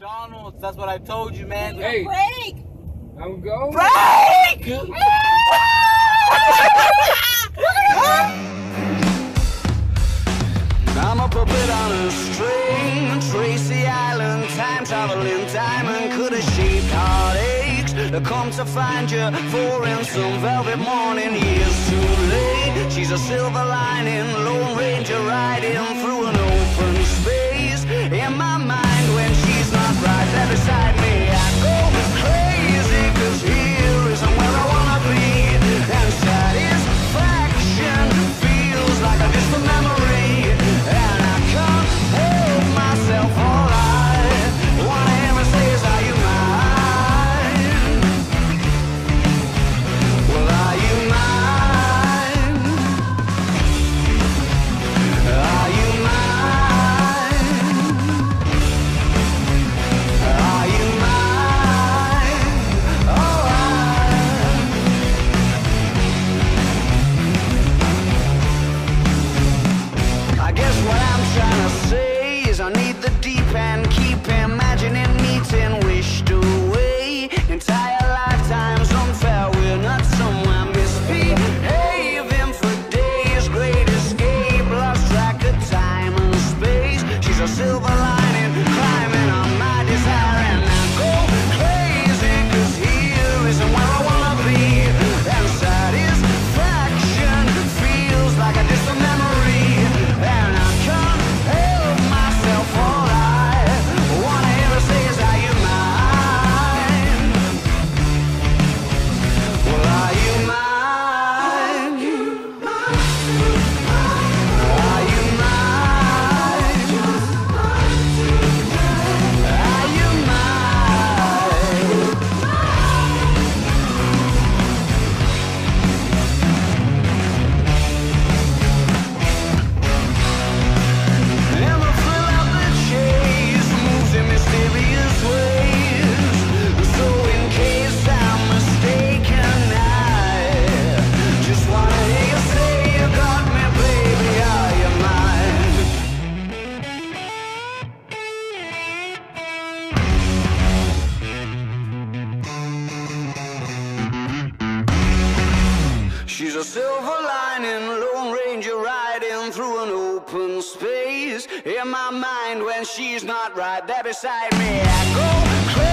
McDonald's. That's what I told you, man. Hey, Break! I'm going. Break! I'm a puppet on a string, Tracy Island, time traveling diamond, could have shaped heartaches to come to find you for in some velvet morning. Years too late, she's a silver lining, Lone Ranger riding through an open space. In my mind when she's not right there beside me, I go crazy, cause here isn't where I wanna be, and satisfaction feels like a distant memory, and I can't hold myself alive. What I ever say is, are you mine? Well, are you mine? Are you mine? Are you mine? Oh, I guess what I'm trying to say is I need the deep end, keep imagining meeting wished away. Entire lifetimes unfair, we're not somewhere misbehaving for days. Great escape, lost track of time and space. She's a silver lining, climbing on my desire, and I go crazy, cause here isn't where I wanna be, and satisfaction feels like a distant memory, and I can't help myself alive. What I ever say is, are you mine? Well, are you mine? Are you mine? Are you mine? And the thrill of the chase moves in mysterious ways. So in case I'm mistaken, I just wanna hear you say you got me, baby. Are you mine? She's a silver lining, Lone Ranger riding through an open space. In my mind when she's not right there beside me, I go crazy.